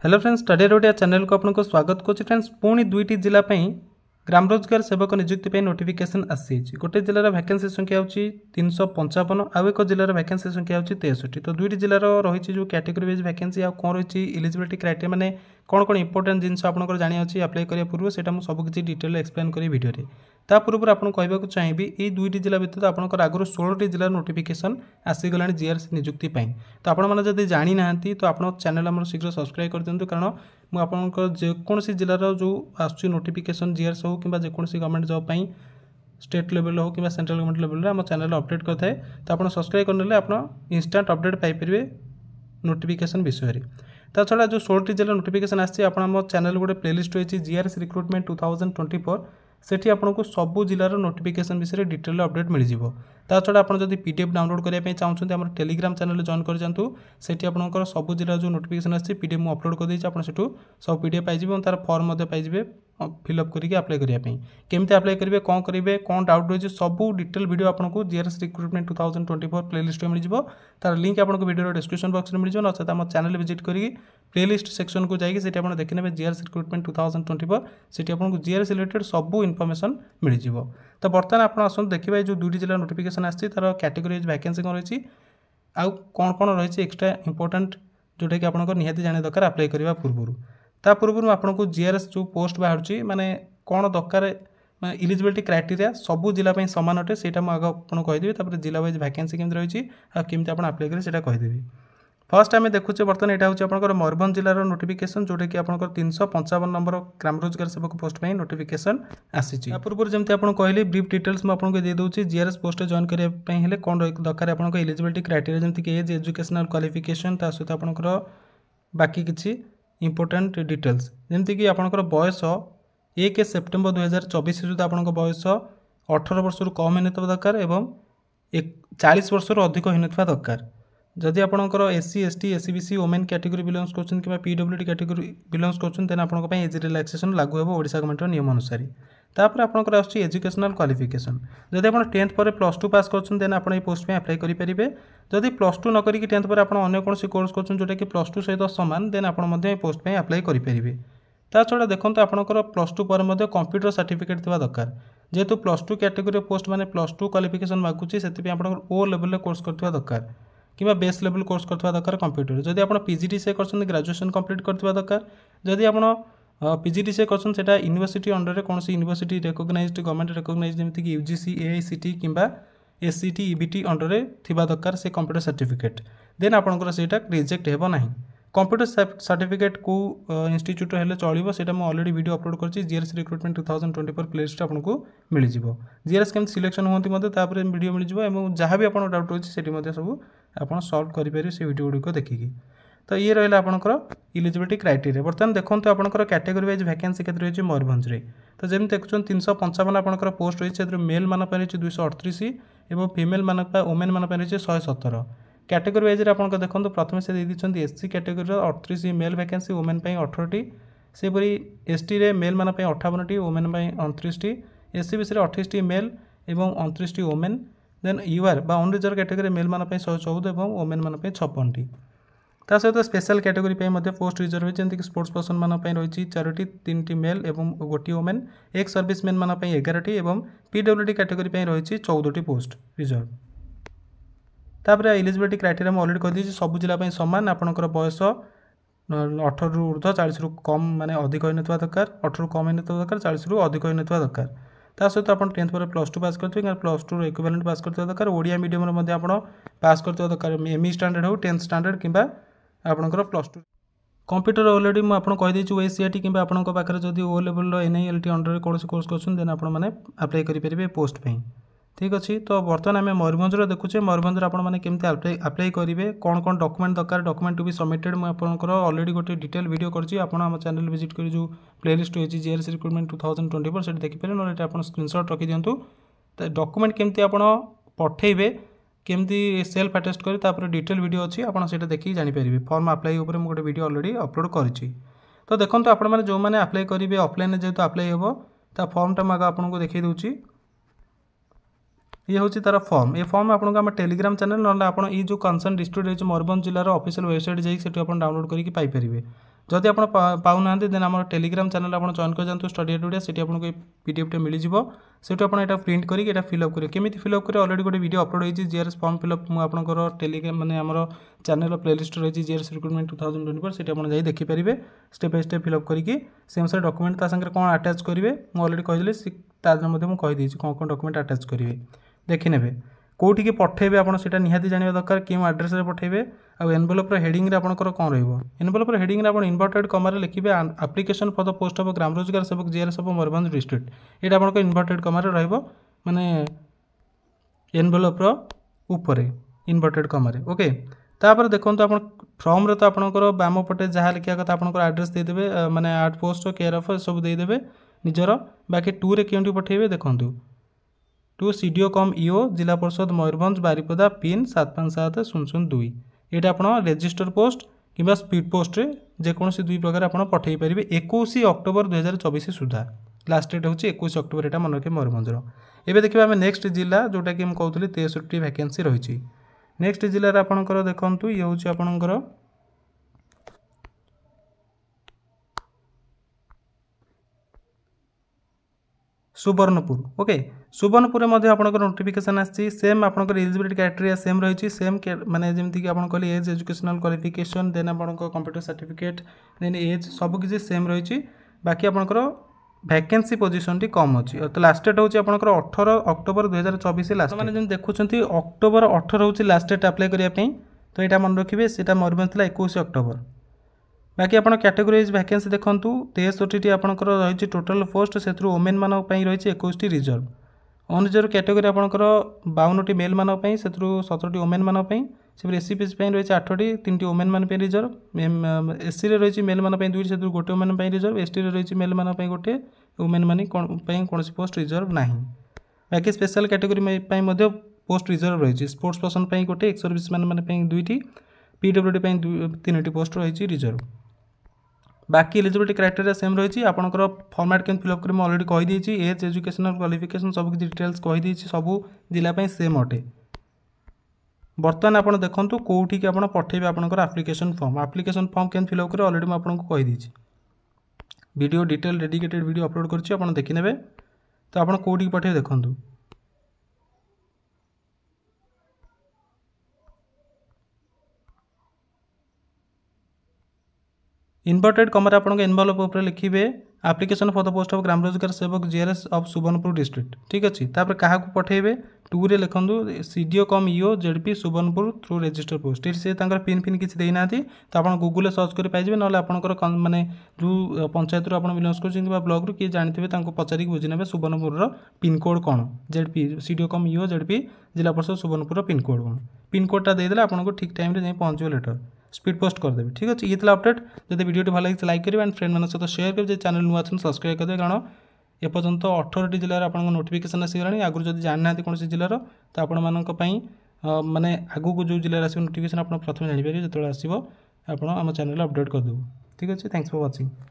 Hello friends, study रोडिया channel को आपको स्वागत करुच्ची। फ्रेंड्स पुणी दुईटी जिला ग्राम रोजगार सेवक नियुक्ति नोटिफिकेशन आसी गोटे जिलार वैकेंसी संख्या होची 355 आउ एक जिलार वैकेंसी संख्या होची 63। तो दुईटी जिलार रही जो कैटेगरी वाइज वैकेंसी आ कौन रही इलिजिबिलिटी क्राइटेरिया माने कौन कौन इंपोर्टेंट जिन आपको जाना अच्छी अप्लाई करने पूर्व से सबकि डिटेल एक्सप्लेन करी वीडियो रे। ता पूर्व आपको कहवाक चाहिए ये दुईटी जिला भितर आपंकर आगुरी 16टी जिलार नोटिफिकेशन आसीगला जीआरएस नियुक्ति तो आपड़ी जानी ना तो आप चैनल आम शीघ्र सब्सक्राइब कर दिंतु कारण मुझे जेकोसी जिलार जो आसुची नोटिफिकेशन जीआरएस हो कि जेकोसी गवर्नमेंट जॉब स्टेट लेवल हो कि सेंट्रल गवर्नमेंट लेवल आम चैनल अपडेट करता है। तो आप सब्सक्राइब करने आप इंस्टाट अपडेट पाइपर नोटिफिकेशन विषय में। ता छड़ा जो 16टी जिला नोटिफिकेशन आसी आम चैनल गोटे प्लेलिस्ट रही जीआरएस रिक्रुटमेंट 2024 सेठी आपको सबू जिलार नोटिफिकेशन विषय डिटेल अपडेट मिल जाव। ता छड़ा आप जब पीडीएफ डाउनलोड करने चाहते हैं टेलीग्राम चैनल जॉइन कर जातु। सेठी आपंकर सबू जिलार जो नोटिफिकेशन आसी पीडीएफ मुझे अपलोड कर देती आप सब पीडीएफ पाइबे और तार फॉर्म पाइबे फिलअप करके अप्लाई करने केमती अप्लाई करेंगे कौन डाउट रही सबू डिटेल वीडियो आपको जीआरएस रिक्रुटमेंट 2024 प्लेलिस्ट में मिल तार लिंक आपको वीडियो डिस्क्रिप्शन बॉक्स में मिल जाए नचेत आम चैनल विजिट करी प्लेलिस्ट सेक्शन को जाकि आप देखने जीआरएस रिक्रुटमेंट 2024 से आपको जीआरएस रिलेटेड सबू इनफर्मेशन मिल जाव। तो बर्तमान आप आसत देखिए जो दुईटी जिला नोटिफिकेशन आसी तार कैटेगरी वैकेंसी कौन रही आउ कौन कौन रही एक्सट्रा इंपोर्टेंट जोटा कि आपको निहाती जाना दरकार अप्लाई करने पूर्व। ता पूर्व आपको जीआरएस जो पोस्ट बाहर माने कौन दरकार इलिजिबिलिटी क्राइटेरिया सबू जिला सामान अटे से आगे आपको कहीदेवी जिला वाइज वैकेंसी केमती रही केमती आप अप्लाई करेंगे कहीदेवी। फर्स्ट आम देखुचे बर्तमान यहाँ हूँ आप मयूरभंज जिलार नोटिफिकेशन जोटा कि आप 355 नंबर ग्राम रोजगार सेवक पोस्ट में नोटिफिकेशन आसी। पूर्व जमी आपको कहली ब्रीफ डिटेल्स मुझे दे दूसरी जीआरएस पोस्ट जॉइन करने कौन दरकार आपको इलिजिबिलिटी क्राइटेरिया जमीक एज एजुकेशनल क्वालिफिकेशन ता सहित आपंकर बाकी किसी इंपोर्टेंट डिटेल्स जमीक आपंकर बयस 1 सेप्टेम्बर 2024 सुधा आप बयस 18 वर्ष कम होने दरकार एवं 40 वर्ष अधिक होने दरकार। जदि आपंकर SC ST SCBC women category belongs करछन कि पीडब्ल्यूडी कैटेगरी बिलोंग्स करछन देन आपनको एज रिलैक्सेशन लागू हेबो ओडिशा गवर्नमेंट नियम अनुसार। तापर आपंकर आछी एजुकेशनल क्वालिफिकेशन जदि आप 10th पर +2 पास करछन देन आप पोस्ट में अप्लाई करि परिबे। जदि +2 न करिक 10th पर आप अन्य कोनसी कोर्स करछन जोटा कि +2 सहित समान देन आप पोस्ट में अप्लाई करि परिबे। ता छड़ा देखंतु आपंकर +2 पर मध्ये कंप्यूटर सर्टिफिकेट थिबा दरकार जेहेतु +2 कैटेगरी पोस्ट माने +2 क्वालिफिकेशन मागुची सेति पे आपंकर ओ लेवल कोर्स करथिबा दरकार कि बेस लेवल कोर्स करथिबा दरकार कंप्यूटर। जदि आप पीजीडीसीए करछन ग्रेजुएशन कंप्लीट करथिबा दरकार। जदि आप पीजीडीसीए करछन सेटा यूनिवर्सिटी अंडर रे कोनसी यूनिवर्सिटी रिकॉग्नाइज्ड गवर्नमेंट रिकॉग्नाइज्ड जेमिति कि यूजीसी एआईसीटी किंबा एससीटी ईबीटी अंडर रे थिबा दरकार से कंप्यूटर सर्टिफिकेट देन आपनकर सेटा रिजेक्ट हेबो नाही। कंप्यूटर सर्टिफिकेट को इंस्टीट्यूट हेले चलिबो सेटा मैं ऑलरेडी वीडियो अपलोड करछि जीआरएस रिक्रुटमेंट 2024 प्लेलिस्ट आपको मिल जिवो। जीआरएस केमति सिलेक्शन होंती मध्ये तापर वीडियो मिल जिवो एवं जहाँ भी आपन डाउट होछि सेठी मध्ये सब आपन सॉल्व करि परिबे से वीडियो गुडी को देखिकी। तो ये रहला आपनकर इलिजिबिलिटी क्राइटेरिया। बर्तमान देखंतु आपनकर कैटेगरी वाइज वैकेंसी केते रहिछि मयूरभंज रे। तो जेम देखछन 355 आपनकर पोस्ट रहिछि सेतिर मेल मान पर रहिछि 238 एवं फीमेल मान पर वुमेन मान पर रहिछि 117। कैटेगरी वाइज आपको देखो प्रथम से दे SC category 38 male vacancy women 18टी सेपरी एसटी रे मेल मान 58टी वुमेन 29टी एससीबीसी 28टी मेल एवं 29टी वुमेन देन यूआर बा अनरिजर्व कैटेगरी मेल मान 114 एवं वुमेन मान 56टी। ता सहित स्पेशल कैटेगरी पोस्ट रिजर्व जमीक स्पोर्ट्स पर्सन मान रही 4टी 3टी मेल एवं गोटी वुमेन एक्स सर्विसमैन मान 11टी एवं पीडब्ल्यूडी कैटेगरी रही 14टी पोस्ट रिजर्व। तापर इलिजिबिलिटी क्राइटेरिया मैं ऑलरेडी कही सब जिला सामान आपंकर बयस 18 रु ऊर्ध्व 40 रु कम माने अधिक होने दरकार 18 रु कम होने दरकार 40 रु अधिक होने दरकार। ता सहित आप 10th पर +2 पास करते +2 इक्विवेलेंट पास करते दरकार। ओडिया मीडियम रे आप पास करते दरकार एमई स्टैंडर्ड हो 10th स्टैंडर्ड किंबा आपंकर +2 कंप्यूटर ऑलरेडी मुझे आपको कहीदे ओएसीआईटी कि आपंक पाखे जब ओ लेवल एनआईएलटी अंडर कौन कोर्स कर देन आप अप्लाई करेंगे पोस्ट पे। ठीक अच्छे। तो बर्तमान आम मयूरभंज देखुचे मयूरभंज आपमती अप्लाई करेंगे कौन कौन डॉक्यूमेंट दरकार डॉक्यूमेंट टू बी सबमिटेड मुझे ऑलरेडी गोटे डिटेल वीडियो करछि आम चैनल विजिट कर जो प्लेलिस्ट रही जीआरएस रिक्रुटमेंट 2024 से देखिपारे ना आप स्क्रीनशॉट रखी दिंतु। तो डॉक्यूमेंट केमती आप पठेबे केमती सेल्फ अटेस्ट कर डिटेल वीडियो अच्छी आप देखिए जानीपर फॉर्म अप्लाई उपर मुझे गोटे वीडियो ऑलरेडी अपलोड करी। तो देखो आप जो मैंने अप्लाई करेंगे ऑफलाइन जेहेतु अप्लाई हे ता फॉर्मटा मुझे आपको देखी दूसरी ये हूँ तार फॉर्म। ये फॉर्म आपको आम टेलीग्राम चैनल ना आप जो कंसर्न डिस्ट्रिक्ट रही मयूरभंज जिलार ऑफिशियल वेबसाइट जाइए डाउनलोड करके पाइपर। जदि आप पाऊना देन आम टेलीग्राम चैनल आप जॉइन कर जातु स्टडी एडुडिया से आपको पीडीएफ मिल सेठू आप फिल करके फिलअप करेंगे केमी फिलअप करेंगे ऑलरेडी गोटे वीडियो अपलोड होती जीआरएस फॉर्म फिलअप मुझे टेलीग्राम मैंने आम चैनल प्लेलिस्ट रही जीआरएस रिक्रुटमेंट 2024 से आप देखिपारे स्टेप बाय स्टेप फिलअप करके से अनुसार डॉक्यूमेंट सागर कौन अटैच करेंगे मुझे ऑलरेडी कहीदेली मुझे कौन कौन डॉक्यूमेंट अटैच करेंगे देखने कौटी की पठेबे आप निहाती जानवा दरकार क्यों एड्रेस पठेबे आ एनवेलपर हेडिंग आपंकर कौन रनवेलपर हेडिंग आप इनवर्टेड कमार लिखे application for the post of ग्राम रोजगार सेवक जीआरएस ऑफ मयूरभंज डिस्ट्रिक्ट ये आप इनवर्टेड कमार माने एनवेलपर ऊपर इनवर्टेड कमार ओके तापर देखो आप फॉर्म रे तो आपंकर बाम पटे जहाँ लिखा कथा आपंकर एड्रेस देदेवे माने आर्ट पोस्ट केयर ऑफ सब देदेवे निजर बाकी टू रे क्यों पठेबे देखो टू सीडीओ कम ईओ जिला परिषद मयूरभंज बारिपदा पिन 757002 ये आप रेजिस्टर पोस्ट कि स्पीड पोस्ट रे जेकोसी दुई प्रकार आप पठे पारे 21 अक्टोबर 2024 सुधा लास्ट डेट हूँ 21 अक्टोबर यहाँ मन रखे मयूरभंजर एवं देखा आम नेक्स्ट जिला जोटा कि कहूँ 63 वैकेंसी रही नेक्स्ट जिले में आपंकर देखु ये हूँ आपंकर सुवर्णपुर ओके सुवर्णपुर में आपंकर नोटिफिकेशन आसी सेम आपंकर एलिजिबिलिटी क्राइटेरिया सेम रही सेम माने जमीक आप कहले एज एजुकेशनल क्वालिफिकेशन देन आप कंप्यूटर सर्टिफिकेट देन एज सबकि सेम रही बाकी आपंकर वैकेंसी पोजीशन टी कम अच्छी तो लास्ट डेट हूँ आपंकर 18 अक्टोबर 2024 लास्ट मैंने जमी देखुं अक्टोबर 18 हूँ लास्ट डेट अप्लाई करने तो यहाँ मन रखिए सीटा मयूरभंज 21 अक्टोबर बाकी आप कैटेगोराइज वैकेंसी देखूँ 63 आपंकर रही टोटाल पोस्ट से वोमेन मान रही 21 रिजर्व अनरिजर्व कैटेगोरी आपंकर 52 मेल मान से 17 वोमेन मान से एससी पीसी रही 8टी 3टी वोमेन मान रिजर्व एससी रही मेल मान 2 से गोटे वोमेन रिजर्व एसटी रही मेल मान गोटे वोमेन मान कौन पोस्ट रिजर्व ना बाकी स्पेशल कैटेगोरी पोस्ट रिजर्व रही स्पोर्ट्स पर्सन गोटे एक्स सर्विस मैन 2टी पीडब्ल्यूडी 3टी पोस्ट रही रिजर्व बाकी एलिजिबिलिटी क्राइटेरिया सेम रही आपंकर फॉर्मेट के फिलअप कर ऑलरेडी कहीदे एज एजुकेशनल क्वालिफिकेशन सब किसी डिटेल्स कहीदे सबू जिला सेम अटे बर्तमान आप देखो कौटी की आप पठेबे आपंकर एप्लिकेशन फॉर्म के फिलअप कर ऑलरेडी मुझे कहीदे video detail dedicated video upload कर देखने तो आप कौटी पठे देखूँ इनवर्टेड कमर आप एनवेलप उपर लिखिए application for the post of ग्राम रोजगार सेवक जीआरएस ऑफ सुवर्णपुर डिस्ट्रिक्ट ठीक अच्छे तापर क्या पठेबे टू रे लिखु CDO cum EO ZP Suvarnapur through register post ये से पिन फिन किसी देना तो आप गूगल सर्च कर पाइबे ना आपंकर माने जो पंचायत रू आप बिलंग कर ब्लॉक रू किए जानते पचारिक बुझी ने सुवर्णपुर पिनकोड कौन ZP CDO cum EO ZP जिला परिषद सुवर्णपुर पिनकोड कौन पिनकोडटा देदेले आपको ठीक टाइम जाए पहुँचो लेटर स्पीड पोस्ट करदेवी ठीक अच्छे ये अपडेट जब वीडियो भल लगे लाइक करेंगे एंड फ्रेंड मान सहित शेयर करेंगे चैनल नुआ अच्छे सब्सक्राइब करेंगे कारण एपर्यंत 18टी जिले आप नोटिफिकेशन आसगला आगुरी जब जाना कौन जिलार तो आपण माने आगू को जो जिले आस नोटिफिकेशन आप प्रथम जापर जो आसो आप चैनल अपडेट करदेव ठीक अच्छे थैंक्स फॉर वाचिंग।